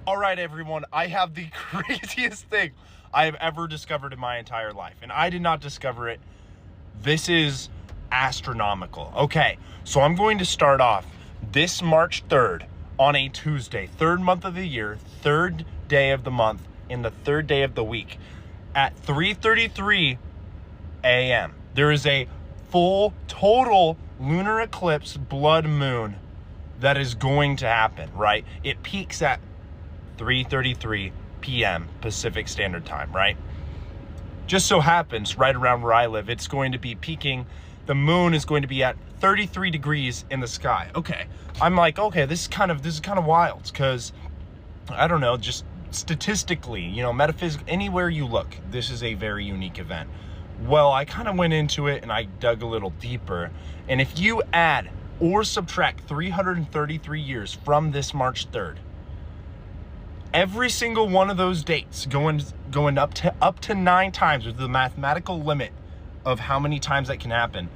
All right, everyone, I have the craziest thing I have ever discovered in my entire life, and I did not discover it. This is astronomical. Okay, so I'm going to start off this March 3rd on a Tuesday, third month of the year, third day of the month, and the third day of the week at 3:33 a.m. There is a full total lunar eclipse blood moon that is going to happen, right? It peaks at 3:33 p.m. Pacific Standard Time, right? Just so happens, right around where I live, it's going to be peaking. The moon is going to be at 33 degrees in the sky. Okay, I'm like, okay, this is kind of wild, because I don't know, just statistically, you know, metaphysically, anywhere you look, this is a very unique event. Well, I kind of went into it and I dug a little deeper, and if you add or subtract 333 years from this March 3rd, every single one of those dates going up to 9 times with the mathematical limit of how many times that can happen.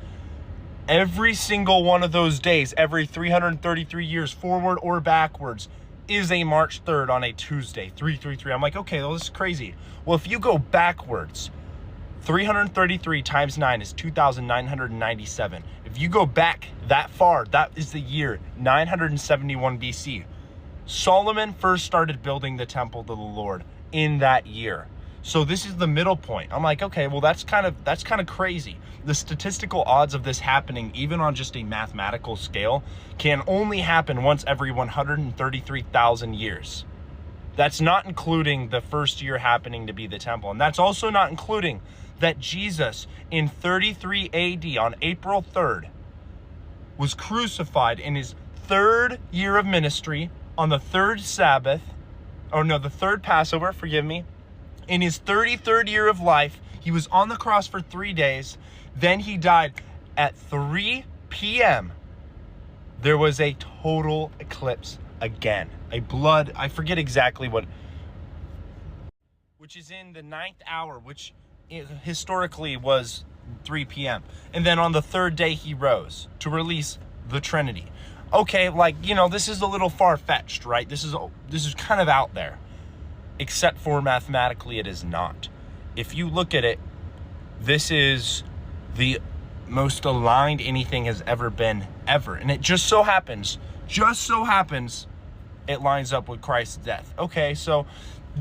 Every single one of those days, every 333 years, forward or backwards, is a March 3rd on a Tuesday, 333. I'm like, okay, well, this is crazy. Well, if you go backwards, 333 times 9 is 2,997. If you go back that far, that is the year 971 BC. Solomon first started building the temple to the Lord in that year. So this is the middle point. I'm like, okay, well, that's kind of crazy. The statistical odds of this happening, even on just a mathematical scale, can only happen once every 133,000 years. That's not including the first year happening to be the temple. And that's also not including that Jesus in 33 AD on April 3rd was crucified in his third year of ministry on the third Sabbath, the third Passover, forgive me. In his 33rd year of life, he was on the cross for 3 days. Then he died at 3 p.m. There was a total eclipse again. I forget exactly what, which is in the 9th hour, which historically was 3 p.m. And then on the third day, he rose to release the Trinity. Okay, like, you know, this is a little far-fetched, right? This is kind of out there, except for mathematically it is not. If you look at it, this is the most aligned anything has ever been, ever. And it just so happens, it lines up with Christ's death. Okay, so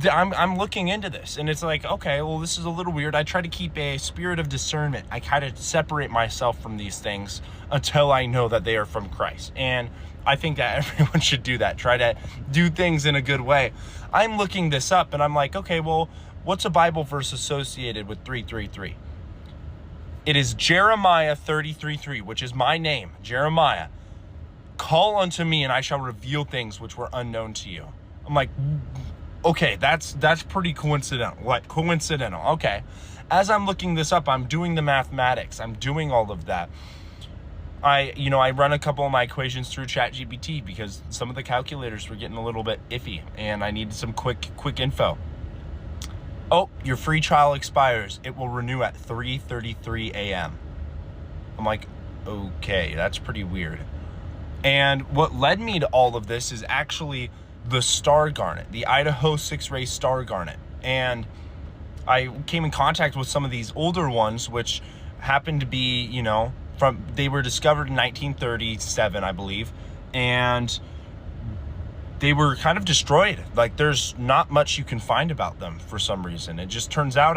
I'm looking into this, and it's like, okay, well, this is a little weird. I try to keep a spirit of discernment. I kind of separate myself from these things until I know that they are from Christ. And I think that everyone should do that. Try to do things in a good way. I'm looking this up, and I'm like, okay, well, what's a Bible verse associated with 333? It is Jeremiah 33:3, which is my name, Jeremiah. Call unto me, and I shall reveal things which were unknown to you. I'm like, okay, that's pretty coincidental. What? Coincidental. Okay. As I'm looking this up, I'm doing the mathematics. I'm doing all of that. I run a couple of my equations through ChatGPT because some of the calculators were getting a little bit iffy, and I needed some quick info. Oh, your free trial expires. It will renew at 3:33 a.m. I'm like, okay, that's pretty weird. And what led me to all of this is actually the star garnet, the Idaho 6-ray star garnet. And I came in contact with some of these older ones, which happened to be, they were discovered in 1937, I believe. And they were kind of destroyed. Like, there's not much you can find about them for some reason. It just turns out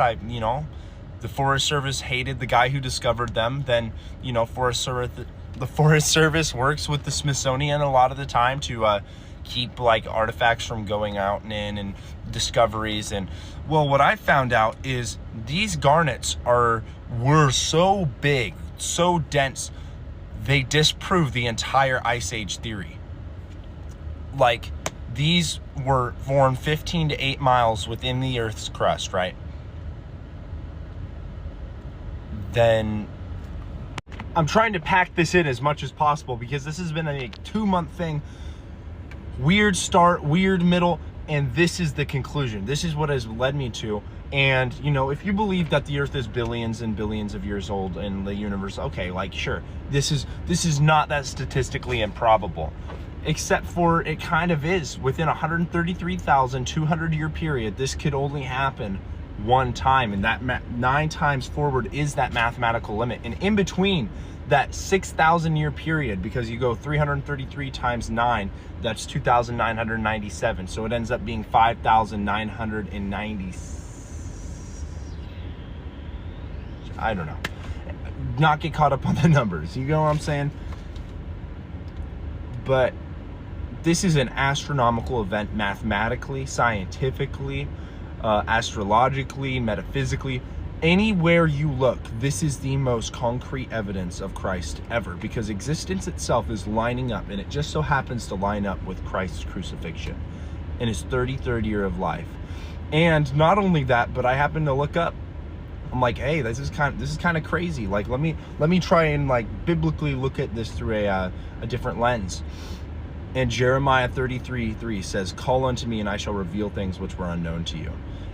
the Forest Service hated the guy who discovered them. Then, the Forest Service works with the Smithsonian a lot of the time to keep like artifacts from going out and in and discoveries. And well, what I found out is these garnets were so big, so dense, they disprove the entire Ice Age theory. Like, these were formed 15 to 8 miles within the Earth's crust, right? Then I'm trying to pack this in as much as possible because this has been a 2-month thing. Weird start, weird middle, and this is the conclusion. This is what has led me to. And, if you believe that the Earth is billions and billions of years old and the universe, okay, like, sure, this is not that statistically improbable. except for it kind of is. Within 133,200 year period, this could only happen one time, and that 9 times forward is that mathematical limit. And in between that 6,000 year period, because you go 333 times 9, that's 2,997. So it ends up being 5,990. I don't know. Not get caught up on the numbers. You know what I'm saying? But this is an astronomical event, mathematically, scientifically, astrologically, metaphysically. Anywhere you look, this is the most concrete evidence of Christ ever, because existence itself is lining up, and it just so happens to line up with Christ's crucifixion in his 33rd year of life. And not only that, but I happened to look up, I'm like, hey, this is kind of crazy. Like, let me try and like biblically look at this through a different lens. And Jeremiah 33:3 says, "Call unto me, and I shall reveal things which were unknown to you."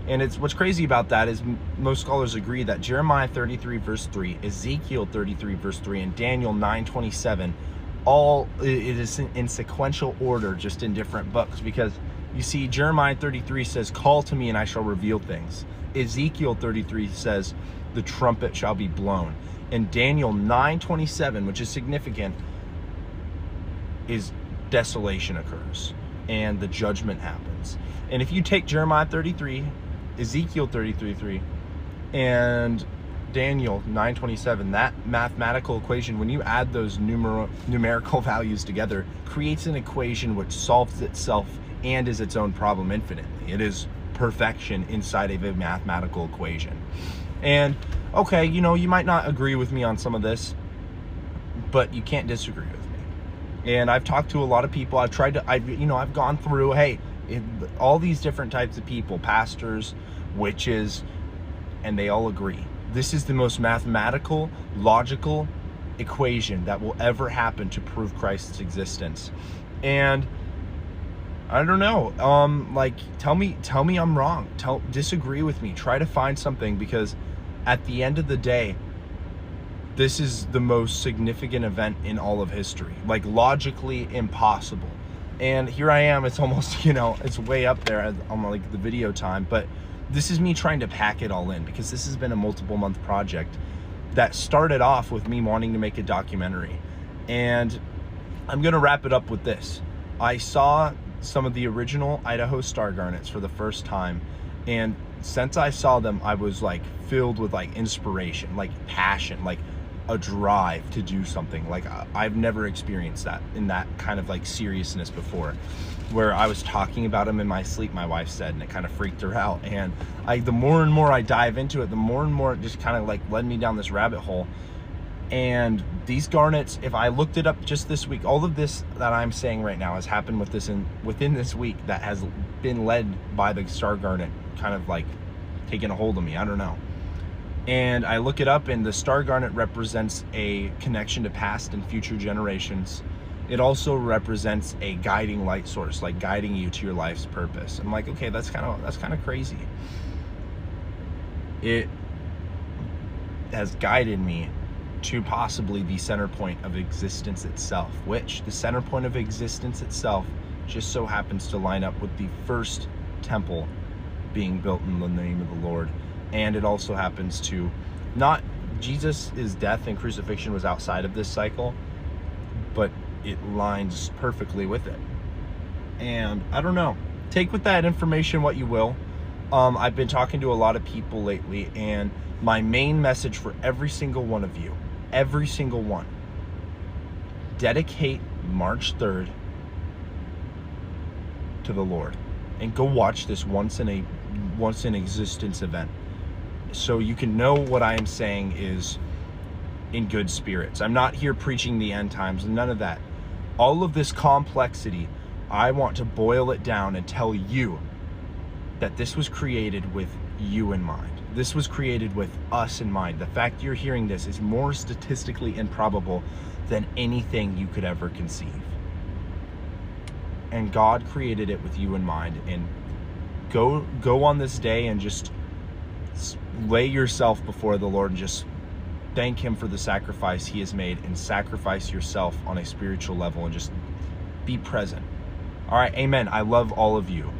And it's what's crazy about that is most scholars agree that Jeremiah 33 verse 3, Ezekiel 33 verse 3, and Daniel 9:27, all it is in sequential order, just in different books. Because you see, Jeremiah 33 says, "Call to me, and I shall reveal things." Ezekiel 33 says, "The trumpet shall be blown." And Daniel 9:27, which is significant, is desolation occurs and the judgment happens. And if you take Jeremiah 33, Ezekiel 33:3, and Daniel 9:27, that mathematical equation, when you add those numerical values together, creates an equation which solves itself and is its own problem infinitely. It is perfection inside of a mathematical equation. And okay, you know, you might not agree with me on some of this, but you can't disagree with me. And I've talked to a lot of people. I've gone through, all these different types of people, pastors, witches, and they all agree. This is the most mathematical, logical equation that will ever happen to prove Christ's existence. And I don't know, tell me I'm wrong. Disagree with me. Try to find something, because at the end of the day, this is the most significant event in all of history. Like, logically impossible. And here I am, it's almost, it's way up there on like the video time, but this is me trying to pack it all in, because this has been a multiple month project that started off with me wanting to make a documentary. And I'm gonna wrap it up with this. I saw some of the original Idaho star garnets for the first time, and since I saw them, I was like filled with like inspiration, like passion, like a drive to do something. Like I've never experienced that in that kind of like seriousness before, where I was talking about them in my sleep, my wife said, and it kind of freaked her out. And the more and more I dive into it, the more and more it just kind of like led me down this rabbit hole. And these garnets, if I looked it up just this week, all of this that I'm saying right now has happened within this week, that has been led by the star garnet kind of like taking a hold of me. I don't know. And I look it up, and the star garnet represents a connection to past and future generations. It also represents a guiding light source, like guiding you to your life's purpose. I'm like, okay, that's kind of crazy. It has guided me to possibly the center point of existence itself, which the center point of existence itself just so happens to line up with the first temple being built in the name of the Lord. And it also happens to not, Jesus' death and crucifixion was outside of this cycle, but it lines perfectly with it. And I don't know, take with that information what you will. I've been talking to a lot of people lately, and my main message for every single one of you, every single one, dedicate March 3rd to the Lord, and go watch this once in existence event, so you can know what I am saying is in good spirits. I'm not here preaching the end times, none of that. All of this complexity, I want to boil it down and tell you that this was created with you in mind. This was created with us in mind. The fact you're hearing this is more statistically improbable than anything you could ever conceive. And God created it with you in mind. And go on this day and just lay yourself before the Lord and just thank him for the sacrifice he has made, and sacrifice yourself on a spiritual level, and just Be present. All right, amen. I love all of you.